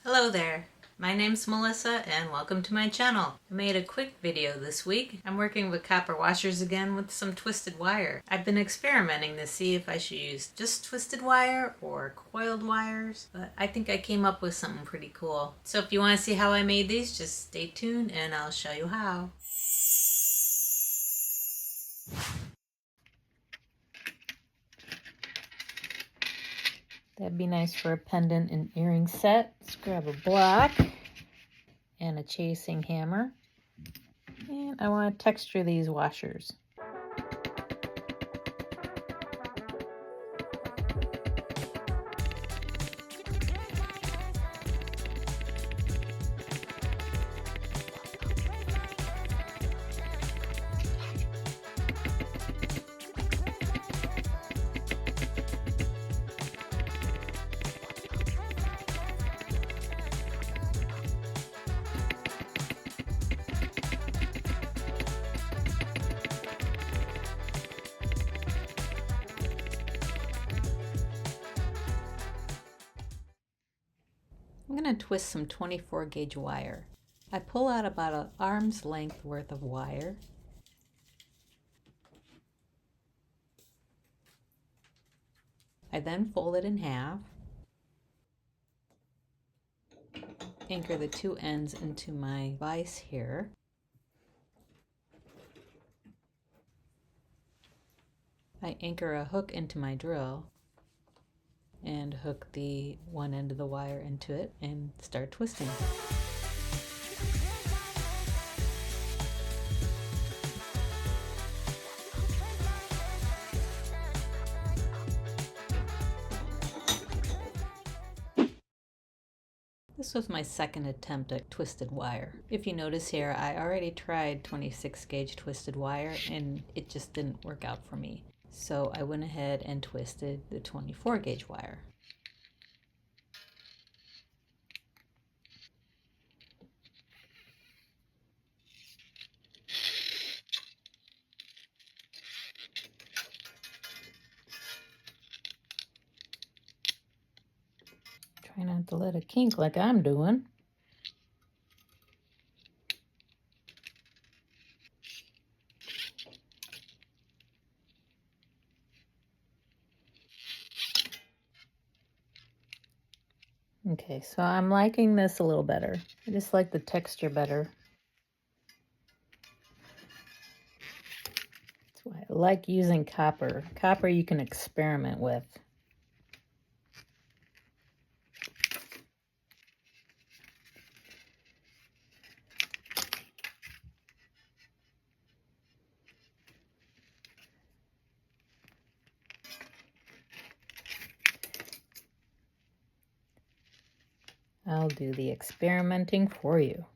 Hello there. My name's Melissa and welcome to my channel. I made a quick video this week. I'm working with copper washers again with some twisted wire. I've been experimenting to see if I should use just twisted wire or coiled wires, but I think I came up with something pretty cool. So if you want to see how I made these, just stay tuned and I'll show you how. That'd be nice for a pendant and earring set. Let's grab a block and a chasing hammer. And I want to texture these washers. I'm going to twist some 24 gauge wire. I pull out about an arm's length worth of wire. I then fold it in half, anchor the two ends into my vise here. I anchor a hook into my drill and hook the one end of the wire into it and start twisting. This was my second attempt at twisted wire. If you notice here, I already tried 26 gauge twisted wire and it just didn't work out for me. So I went ahead and twisted the 24 gauge wire. Try not to let it kink like I'm doing. Okay, so I'm liking this a little better. I just like the texture better. That's why I like using copper. Copper you can experiment with. I'll do the experimenting for you.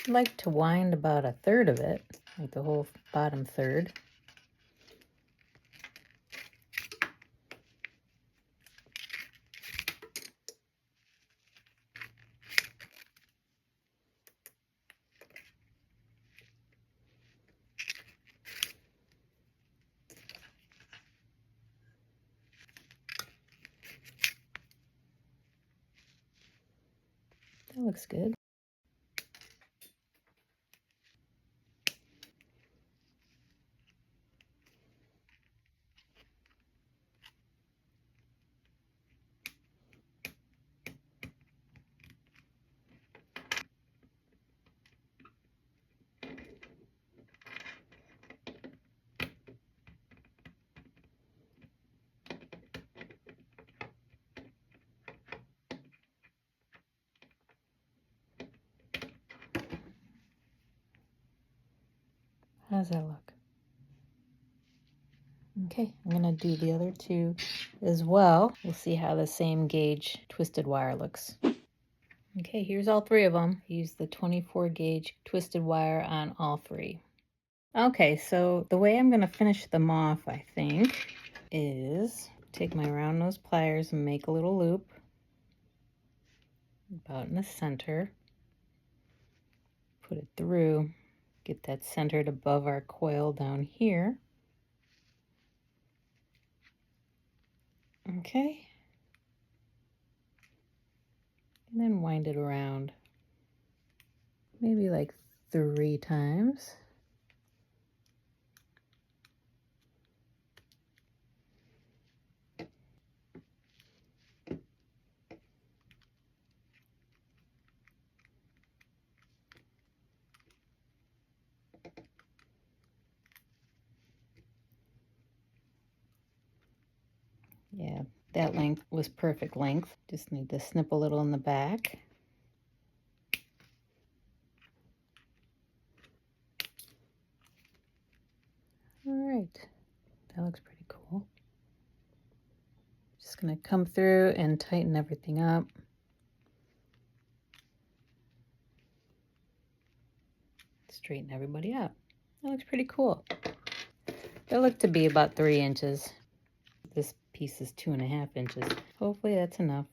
I like to wind about a third of it, like the whole bottom third. That looks good. How does that look? Okay, I'm gonna do the other two as well. We'll see how the same gauge twisted wire looks. Okay, here's all three of them. Use the 24 gauge twisted wire on all three. Okay, so the way I'm gonna finish them off, I think, is take my round nose pliers and make a little loop about in the center. Put it through, get that centered above our coil down here. Okay. And then wind it around. Maybe like 3 times. Yeah, that length was perfect length. Just need to snip a little in the back. All right, that looks pretty cool. Just gonna come through and tighten everything up. Straighten everybody up. That looks pretty cool. They look to be about 3 inches. This piece is 2.5 inches. Hopefully that's enough.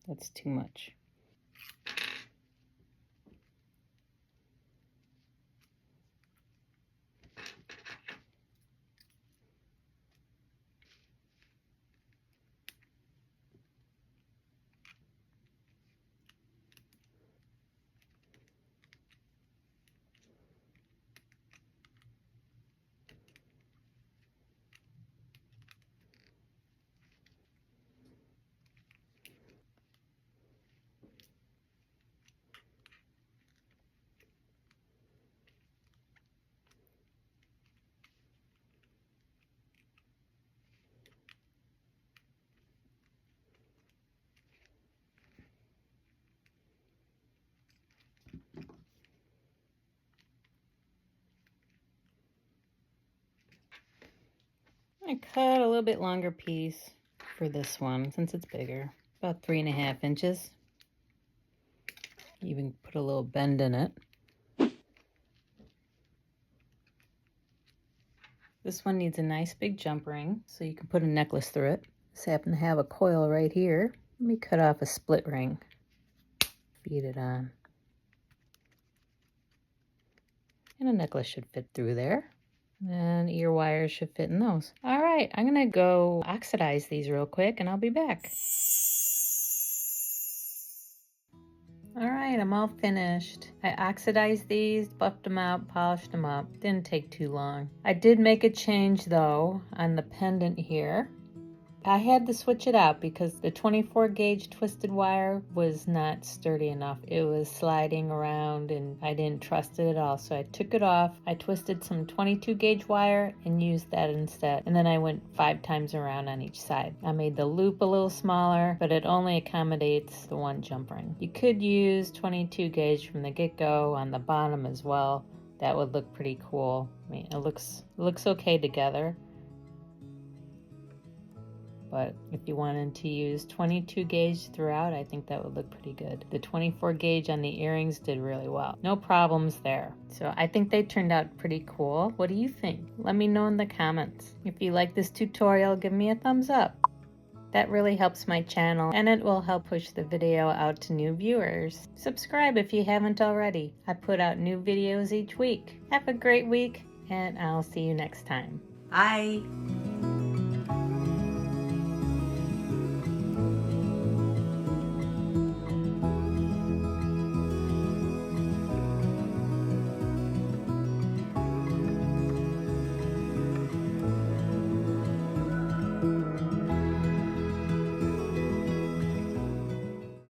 That's too much. I cut a little bit longer piece for this one since it's bigger, about 3.5 inches. Even put a little bend in it. This one needs a nice big jump ring so you can put a necklace through it. Just happen to have a coil right here. Let me cut off a split ring. Feed it on. And a necklace should fit through there. And ear wires should fit in those. All right, I'm gonna go oxidize these real quick and I'll be back. All right, I'm all finished. I oxidized these, buffed them out, polished them up. Didn't take too long. I did make a change though on the pendant here. I had to switch it out because the 24 gauge twisted wire was not sturdy enough. It was sliding around and I didn't trust it at all. So I took it off. I twisted some 22 gauge wire and used that instead. And then I went 5 times around on each side. I made the loop a little smaller, but it only accommodates the one jump ring. You could use 22 gauge from the get-go on the bottom as well. That would look pretty cool. I mean, it looks okay together. But if you wanted to use 22 gauge throughout, I think that would look pretty good. The 24 gauge on the earrings did really well. No problems there. So I think they turned out pretty cool. What do you think? Let me know in the comments. If you like this tutorial, give me a thumbs up. That really helps my channel and it will help push the video out to new viewers. Subscribe if you haven't already. I put out new videos each week. Have a great week and I'll see you next time. Bye!